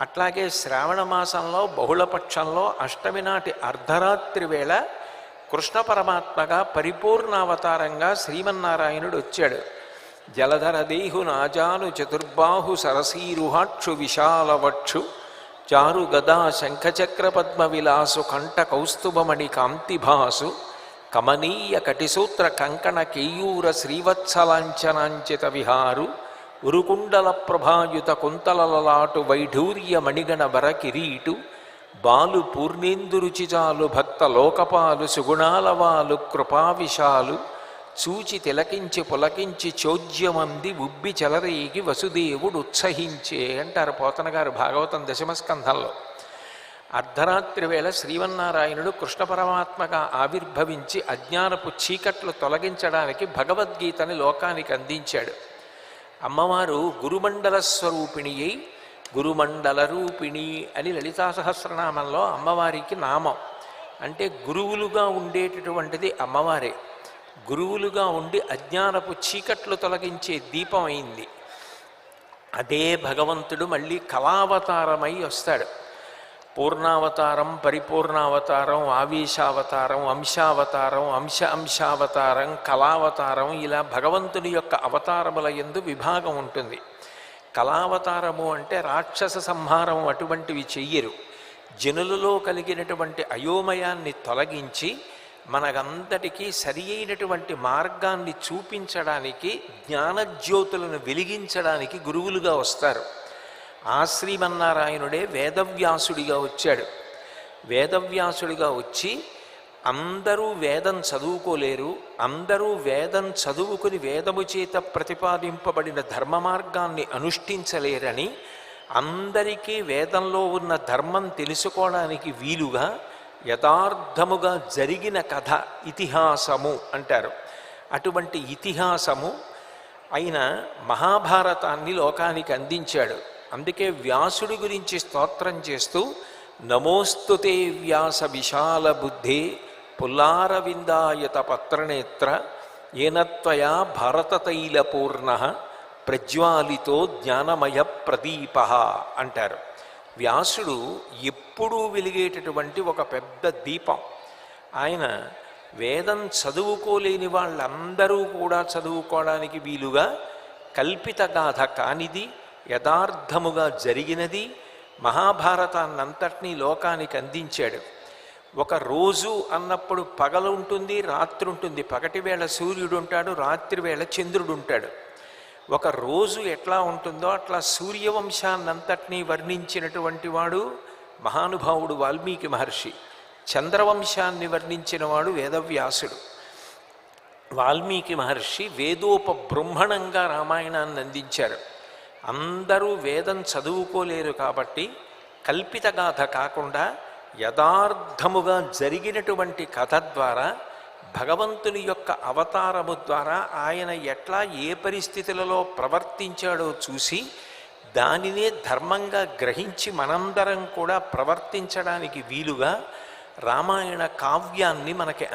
అట్లాగే శ్రావణ మాసంలో బహుళపక్షంలో అష్టమి నాటి అర్ధరాత్రి వేళ కృష్ణ పరమాత్మగా పరిపూర్ణావతారంగా శ్రీమన్నారాయణుడు వచ్చాడు. జలధర దేహు నాజాను చతుర్బాహు సరసీరుహాక్షు విశాలవక్షు చారు గదా శంఖచక్ర పద్మ విలాసు కంఠ కౌస్తుభమణి కాంతిభాసు కమనీయ కటిసూత్ర కంకణ కేయూర శ్రీవత్సలాంఛనాంచిత విహారు ఉరుకుండల ప్రభాయుత కుంతలలలాటు వైఢూర్య మణిగణ వర కిరీటు బాలు పూర్ణేందురుచిజాలు భక్త లోకపాలు సుగుణాలవాలు కృపావిశాలు చూచి తిలకించి పులకించి చోద్యమంది ఉబ్బి చెలరేగి వసుదేవుడు ఉత్సహించే అంటారు పోతన గారు భాగవతం దశమస్కంధంలో. అర్ధరాత్రి వేళ శ్రీమన్నారాయణుడు కృష్ణ పరమాత్మగా ఆవిర్భవించి అజ్ఞానపు చీకట్లు తొలగించడానికి భగవద్గీతని లోకానికి అందించాడు. అమ్మవారు గురుమండల స్వరూపిణి అయి గురుమండల రూపిణి అని లలితా సహస్రనామంలో అమ్మవారికి నామం. అంటే గురువులుగా ఉండేటటువంటిది అమ్మవారే. గురువులుగా ఉండి అజ్ఞానపు చీకట్లు తొలగించే దీపం అయింది. అదే భగవంతుడు మళ్ళీ కళావతారమై వస్తాడు. పూర్ణావతారం, పరిపూర్ణావతారం, ఆవేశావతారం, అంశావతారం, అంశావతారం, కళావతారం, ఇలా భగవంతుని యొక్క అవతారముల యందు విభాగం ఉంటుంది. కళావతారము అంటే రాక్షస సంహారం అటువంటివి చెయ్యరు. జనులలో కలిగినటువంటి అయోమయాన్ని తొలగించి మనకంతటికీ సరి అయినటువంటి మార్గాన్ని చూపించడానికి, జ్ఞానజ్యోతులను వెలిగించడానికి గురువులుగా వస్తారు. ఆ శ్రీమన్నారాయణుడే వేదవ్యాసుడిగా వచ్చాడు. వేదవ్యాసుడిగా వచ్చి అందరూ వేదం చదువుకోలేరు, అందరూ వేదం చదువుకుని వేదము చేత ప్రతిపాదింపబడిన ధర్మ మార్గాన్ని అనుష్ఠించలేరని, అందరికీ వేదంలో ఉన్న ధర్మం తెలుసుకోవడానికి వీలుగా యథార్థముగా జరిగిన కథ ఇతిహాసము అంటారు. అటువంటి ఇతిహాసము అయిన మహాభారతాన్ని లోకానికి అందించాడు. అందుకే వ్యాసుడి గురించి స్తోత్రం చేస్తూ నమోస్తుతే వ్యాస విశాల బుద్ధే పుల్లారవిందాయత పత్రనేత్ర ఏనత్వయా భారతతైలపూర్ణ ప్రజ్వాలితో జ్ఞానమయ ప్రదీప అంటారు. వ్యాసుడు ఎప్పుడూ వెలిగేటటువంటి ఒక పెద్ద దీపం. ఆయన వేదం చదువుకోలేని వాళ్ళందరూ కూడా చదువుకోవడానికి వీలుగా కల్పిత గాథ కానిది, యథార్థముగా జరిగినది మహాభారతాన్నంతటినీ లోకానికి అందించాడు. ఒక రోజు అన్నప్పుడు పగలు ఉంటుంది, రాత్రి ఉంటుంది. పగటి వేళ సూర్యుడు ఉంటాడు, రాత్రి వేళ చంద్రుడు ఉంటాడు. ఒక రోజు ఎట్లా ఉంటుందో అట్లా సూర్యవంశాన్నంతటినీ వర్ణించినటువంటి వాడు మహానుభావుడు వాల్మీకి మహర్షి. చంద్రవంశాన్ని వర్ణించిన వాడు వేదవ్యాసుడు. వాల్మీకి మహర్షి వేదోపబృంహణంగా రామాయణాన్ని అందించారు. అందరూ వేదం చదువుకోలేరు కాబట్టి కల్పిత గాథ కాకుండా యథార్థముగా జరిగినటువంటి కథ ద్వారా భగవంతుని యొక్క అవతారము ద్వారా ఆయన ఎట్లా ఏ పరిస్థితులలో ప్రవర్తించాడో చూసి దానినే ధర్మంగా గ్రహించి మనందరం కూడా ప్రవర్తించడానికి వీలుగా రామాయణ కావ్యాన్ని మనకి